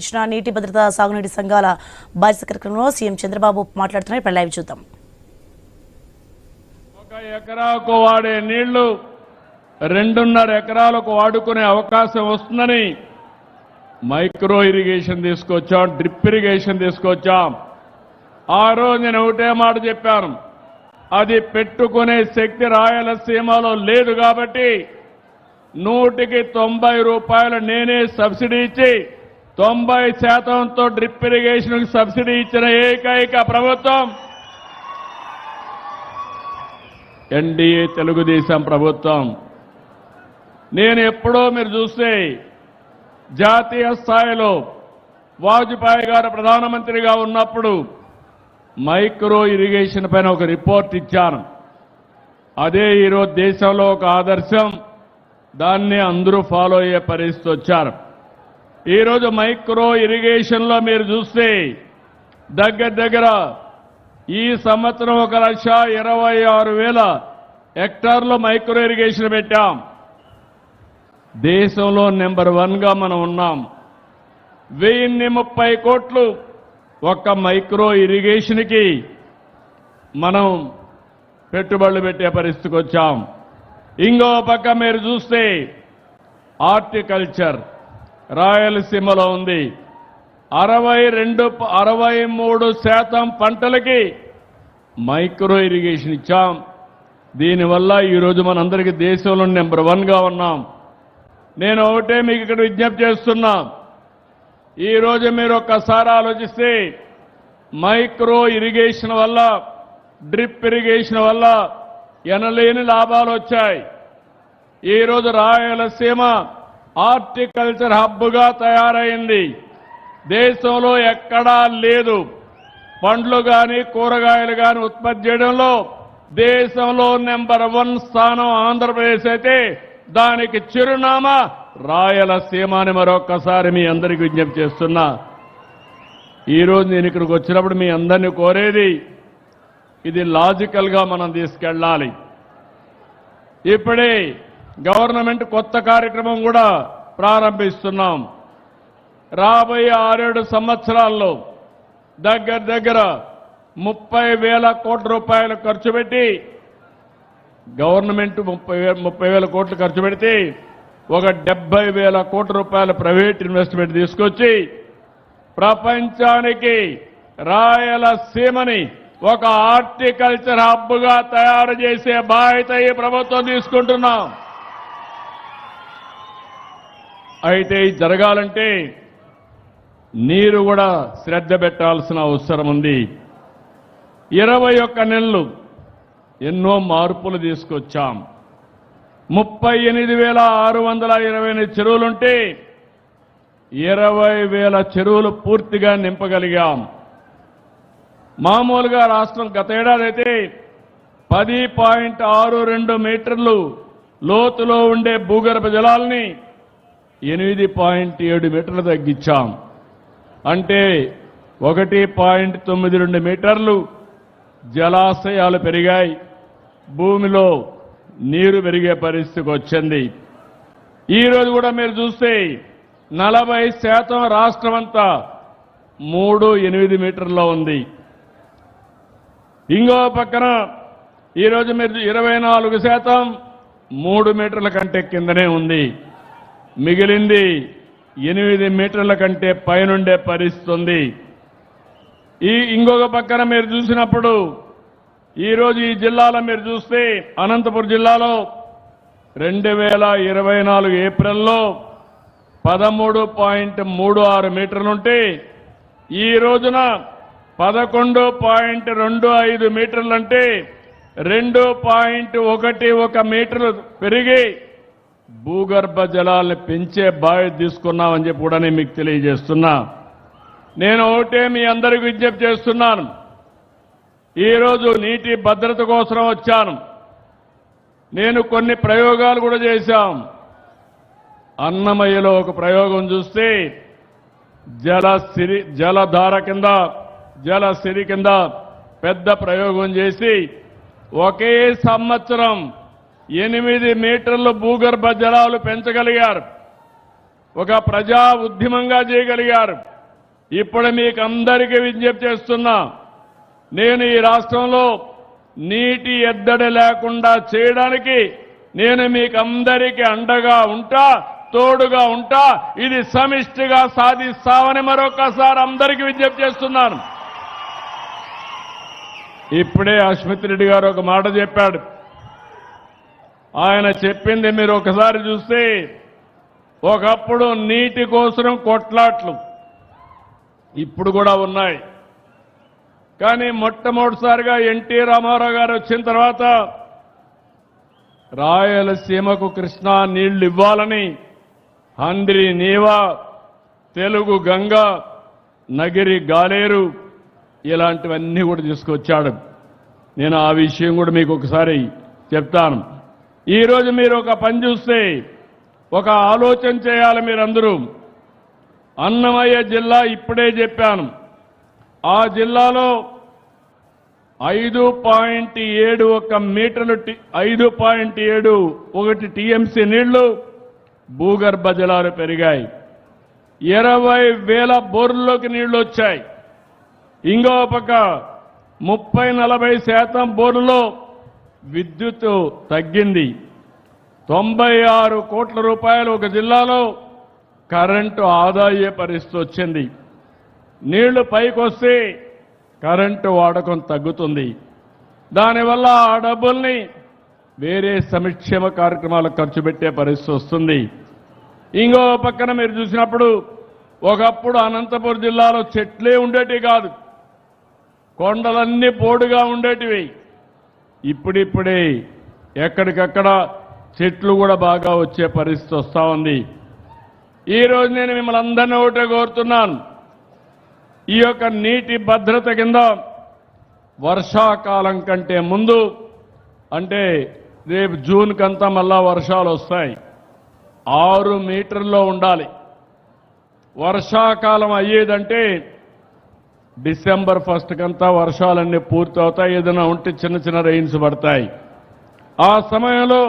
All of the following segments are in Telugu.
ఇచ్చిన నీటి భద్రత సాగునీటి సంఘాల బాధ్యత కార్యక్రమంలో సీఎం చంద్రబాబు మాట్లాడుతున్నారు. ఇప్పుడు లైవ్ చూద్దాం. ఒక ఎకరాకు వాడే నీళ్లు 2.5 ఎకరాలకు వాడుకునే అవకాశం వస్తుందని మైక్రో ఇరిగేషన్ తీసుకొచ్చాం, డ్రిప్ ఇరిగేషన్ తీసుకొచ్చాం. ఆ రోజు నేను ఒకటే మాట చెప్పాను, అది పెట్టుకునే శక్తి రాయలసీమలో లేదు కాబట్టి 190 రూపాయలు నేనే సబ్సిడీ ఇచ్చి 90%తో డ్రిప్ ఇరిగేషన్ సబ్సిడీ ఇచ్చిన ఏకైక ప్రభుత్వం ఎన్డీఏ తెలుగుదేశం ప్రభుత్వం. నేను ఎప్పుడో మీరు చూస్తే జాతీయ స్థాయిలో వాజ్పేయి గారు ప్రధానమంత్రిగా ఉన్నప్పుడు మైక్రో ఇరిగేషన్ పైన ఒక రిపోర్ట్ ఇచ్చాను. అదే ఈరోజు దేశంలో ఒక ఆదర్శం, దాన్ని అందరూ ఫాలో అయ్యే పరిస్థితి వచ్చారు. ఈరోజు మైక్రో ఇరిగేషన్లో మీరు చూస్తే దగ్గర ఈ సంవత్సరం 1,26,000 హెక్టార్లో మైక్రో ఇరిగేషన్ పెట్టాం. దేశంలో నెంబర్ 1గా మనం ఉన్నాం. 1030 కోట్లు ఒక్క మైక్రో ఇరిగేషన్కి మనం పెట్టుబడులు పెట్టే పరిస్థితికి వచ్చాం. ఇంకో పక్క మీరు చూస్తే హార్టికల్చర్ రాయలసీమలో ఉంది. 63% పంటలకి మైక్రో ఇరిగేషన్ ఇచ్చాం. దీనివల్ల ఈరోజు మనందరికీ దేశంలో నెంబర్ 1గా ఉన్నాం. నేను ఒకటే మీకు ఇక్కడ విజ్ఞప్తి చేస్తున్నా, ఈరోజు మీరు ఒక్కసారి ఆలోచిస్తే మైక్రో ఇరిగేషన్ వల్ల, డ్రిప్ ఇరిగేషన్ వల్ల ఎనలేని లాభాలు వచ్చాయి. ఈరోజు రాయలసీమ హార్టికల్చర్ హబ్గా తయారైంది. దేశంలో ఎక్కడా లేదు. పండ్లు కానీ కూరగాయలు కానీ ఉత్పత్తి చేయడంలో దేశంలో నెంబర్ 1 స్థానం ఆంధ్రప్రదేశ్ అయితే దానికి చిరునామా రాయలసీమ అని మరొక్కసారి మీ అందరికీ విజ్ఞప్తి చేస్తున్నా. ఈరోజు నేను ఇక్కడికి వచ్చినప్పుడు మీ అందరినీ కోరేది, ఇది లాజికల్గా మనం తీసుకెళ్ళాలి. ఇప్పుడే గవర్నమెంట్ కొత్త కార్యక్రమం కూడా ప్రారంభిస్తున్నాం. రాబోయే 6-7 సంవత్సరాల్లో దగ్గర 30,000 కోట్ల రూపాయలు ఖర్చు పెట్టి, గవర్నమెంట్ 30,000 కోట్లు ఖర్చు పెడితే ఒక 70,000 కోట్ల రూపాయల ప్రైవేట్ ఇన్వెస్ట్మెంట్ తీసుకొచ్చి ప్రపంచానికి రాయలసీమని ఒక హార్టికల్చర్ హబ్గా తయారు చేసే బాధ్యత ఈ ప్రభుత్వం తీసుకుంటున్నాం. అయితే ఇది జరగాలంటే నీరు కూడా శ్రద్ధ పెట్టాల్సిన అవసరం ఉంది. 21 నెలలు ఎన్నో మార్పులు తీసుకొచ్చాం. 38,628 చెరువులుంటే 20,000 చెరువులు పూర్తిగా నింపగలిగాం. మామూలుగా రాష్ట్రం గత ఏడాది అయితే 10.62 మీటర్లు లోతులో ఉండే భూగర్భ జలాల్ని 8.7 మీటర్లు తగ్గించాం. అంటే 1.92 మీటర్లు జలాశయాలు పెరిగాయి, భూమిలో నీరు పెరిగే పరిస్థితికి వచ్చింది. ఈరోజు కూడా మీరు చూస్తే 40% రాష్ట్రమంతా 3.8 మీటర్లో ఉంది. ఇంకో పక్కన ఈరోజు మీరు 24% 3 మీటర్ల కంటే కిందనే ఉంది. మిగిలింది 8 మీటర్ల కంటే పైనుండే పరిస్థితి ఉంది. ఇంకొక పక్కన మీరు చూసినప్పుడు ఈరోజు ఈ జిల్లాలో మీరు చూస్తే అనంతపురం జిల్లాలో 2024 ఏప్రిల్లో 13.36 మీటర్లుంటే ఈ రోజున 11.25 మీటర్లంటే 2.11 మీటర్లు పెరిగి భూగర్భ జలాలను పెంచే బాధ్యత తీసుకున్నామని చెప్పి కూడా నేను మీకు తెలియజేస్తున్నా. నేను ఒకటే మీ అందరికీ విజ్ఞప్తి చేస్తున్నాను, ఈరోజు నీటి భద్రత కోసం వచ్చాను. నేను కొన్ని ప్రయోగాలు కూడా చేశాం. అన్నమయ్యలో ఒక ప్రయోగం చూస్తే జలధార కింద, జలసిరి కింద పెద్ద ప్రయోగం చేసి ఒకే సంవత్సరం 8 మీటర్ల భూగర్భ జలాలు పెంచగలిగారు. ఒక ప్రజా ఉద్యమంగా చేయగలిగారు. ఇప్పుడు మీకు అందరికీ విజ్ఞప్తి చేస్తున్నా, నేను ఈ రాష్ట్రంలో నీటి ఎద్దడి లేకుండా చేయడానికి నేను మీకు అందరికీ అండగా ఉంటా, తోడుగా ఉంటా. ఇది సమిష్టిగా సాధిస్తామని మరొకసారి అందరికీ విజ్ఞప్తి చేస్తున్నాను. ఇప్పుడే అశ్మిత్ రెడ్డి గారు ఒక మాట చెప్పాడు. ఆయన చెప్పింది మీరు ఒకసారి చూస్తే, ఒకప్పుడు నీటి కోసం కొట్లాట్లు ఇప్పుడు కూడా ఉన్నాయి. కానీ మొట్టమొదటిసారిగా ఎన్టీ రామారావు గారు వచ్చిన తర్వాత రాయలసీమకు కృష్ణా నీళ్లు ఇవ్వాలని హంద్రి నీవా, తెలుగు గంగ, నగిరి గాలేరు ఇలాంటివన్నీ కూడా తీసుకొచ్చాడు. నేను ఆ విషయం కూడా మీకు ఒకసారి చెప్తాను. ఈరోజు మీరు ఒక పని చూస్తే ఒక ఆలోచన చేయాలి మీరందరూ. అన్నమయ్య జిల్లా ఇప్పుడే చెప్పాను, ఆ జిల్లాలో 5.71 మీటర్లు 5.71 టీఎంసీ నీళ్లు భూగర్భ జలాలు పెరిగాయి. 20,000 బోర్లలోకి నీళ్లు వచ్చాయి. ఇంకో పక్క 30-40% బోర్లలో విద్యుత్ తగ్గింది. 96 కోట్ల రూపాయలు ఒక జిల్లాలో కరెంటు ఆదా అయ్యే పరిస్థితి వచ్చింది. నీళ్లు పైకొస్తే కరెంటు వాడకం తగ్గుతుంది. దానివల్ల ఆ డబ్బుల్ని వేరే సంక్షేమ కార్యక్రమాలకు ఖర్చు పెట్టే పరిస్థితి వస్తుంది. ఇంకో పక్కన మీరు చూసినప్పుడు ఒకప్పుడు అనంతపురం జిల్లాలో చెట్లే ఉండేటివి కాదు, కొండలన్నీ పోడుగా ఉండేటివి. ఇప్పుడిప్పుడే ఎక్కడికక్కడ చెట్లు కూడా బాగా వచ్చే పరిస్థితి వస్తూ ఉంది. ఈరోజు నేను మిమ్మల్ని అందరినీ ఒకటే కోరుతున్నాను, ఈ యొక్క నీటి భద్రత కింద వర్షాకాలం కంటే ముందు, అంటే రేపు జూన్ కంతా మళ్ళా వర్షాలు వస్తాయి, 6 మీటర్లో ఉండాలి. వర్షాకాలం అయ్యేదంటే డిసెంబర్ 1 కంతా వర్షాలన్నీ పూర్తి అవుతాయి. ఏదైనా ఉంటే చిన్న చిన్న రెయిన్స్ పడతాయి. ఆ సమయంలో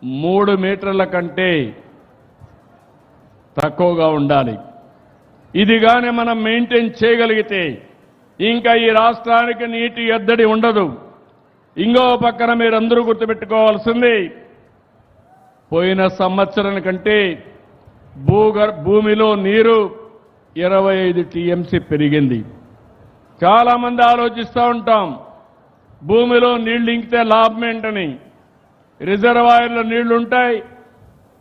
3 మీటర్ల కంటే తక్కువగా ఉండాలి. ఇది గాని మనం మెయింటైన్ చేయగలిగితే ఇంకా ఈ రాష్ట్రానికి నీటి ఎద్దడి ఉండదు. ఇంకో పక్కన మీరందరూ గుర్తుపెట్టుకోవాల్సింది, పోయిన సంవత్సరం కంటే భూమిలో నీరు 25 టీఎంసీ పెరిగింది. చాలా మంది ఆలోచిస్తూ ఉంటాం, భూమిలో నీళ్లు ఇంకితే లాభం ఏంటని. రిజర్వాయర్లో నీళ్లుంటాయి,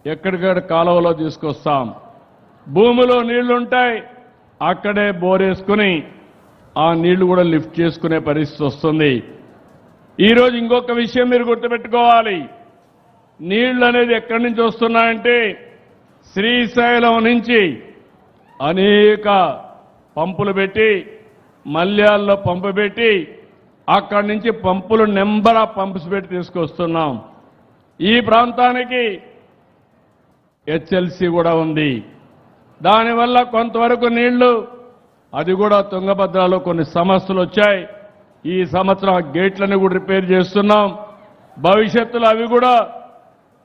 ఎక్కడికక్కడ కాలువలో తీసుకొస్తాం. భూమిలో నీళ్లుంటాయి, అక్కడే బోరేసుకుని ఆ నీళ్లు కూడా లిఫ్ట్ చేసుకునే పరిస్థితి వస్తుంది. ఈరోజు ఇంకొక విషయం మీరు గుర్తుపెట్టుకోవాలి, నీళ్లు అనేది ఎక్కడి నుంచి వస్తున్నాయంటే శ్రీశైలం నుంచి అనేక పంపులు పెట్టి, మల్యాల్లో పంపు పెట్టి, అక్కడి నుంచి పంపులు నెంబర్ ఆఫ్ పంప్స్ పెట్టి తీసుకొస్తున్నాం. ఈ ప్రాంతానికి హెచ్ఎల్సి కూడా ఉంది. దానివల్ల కొంతవరకు నీళ్లు, అది కూడా తుంగభద్రలో కొన్ని సమస్యలు వచ్చాయి. ఈ సంవత్సరం ఆ గేట్లను కూడా రిపేర్ చేస్తున్నాం. భవిష్యత్తులో అవి కూడా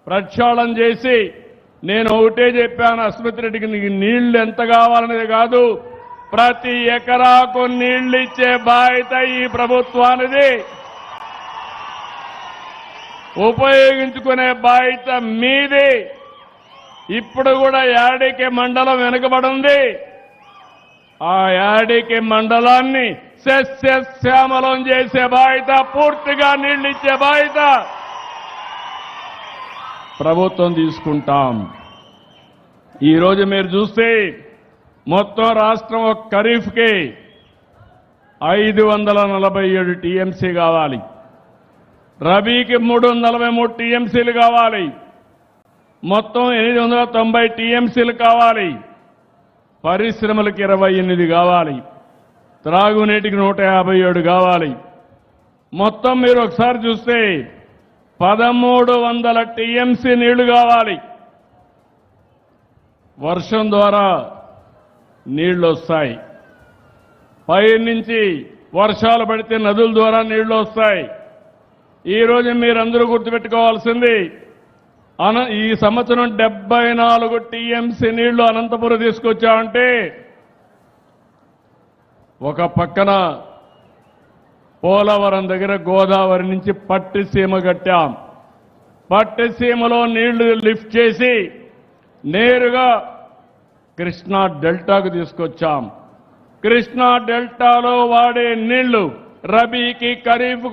ప్రక్షాళన చేసి, నేను ఒకటే చెప్పాను అస్మిత్ రెడ్డికి, నీకు నీళ్లు ఎంత కావాలనేది కాదు, ప్రతి ఎకరాకు నీళ్లు ఇచ్చే బాధ్యత ఈ ప్రభుత్వానిది, ఉపయోగించుకునే బాధ్యత మీది. ఇప్పుడు కూడా యాడికి మండలం వెనుకబడింది, ఆ యాడికి మండలాన్ని సస్యశ్యామలం చేసే బాధ్యత, పూర్తిగా నీళ్లు ఇచ్చే బాధ్యత ప్రభుత్వం తీసుకుంటాం. ఈరోజు మీరు చూస్తే మొత్తం రాష్ట్రం ఒక ఖరీఫ్కి 547 టీఎంసీ కావాలి, రబీకి 343 టీఎంసీలు కావాలి, మొత్తం 890 టీఎంసీలు కావాలి, పరిశ్రమలకు 28 కావాలి, త్రాగునీటికి 157 కావాలి. మొత్తం మీరు ఒకసారి చూస్తే 1300 టీఎంసీ నీళ్లు కావాలి. వర్షం ద్వారా నీళ్లు వస్తాయి, పై నుంచి వర్షాలు పడితే నదుల ద్వారా నీళ్లు వస్తాయి. ఈరోజు మీరందరూ గుర్తుపెట్టుకోవాల్సింది, ఈ సంవత్సరం 74 టీఎంసీ నీళ్లు అనంతపురం తీసుకొచ్చామంటే ఒక పక్కన పోలవరం దగ్గర గోదావరి నుంచి పట్టిసీమ కట్టాం. పట్టిసీమలో నీళ్లు లిఫ్ట్ చేసి నేరుగా కృష్ణా డెల్టాకు తీసుకొచ్చాం. కృష్ణా డెల్టాలో వాడే నీళ్లు రబీకి ఖరీఫ్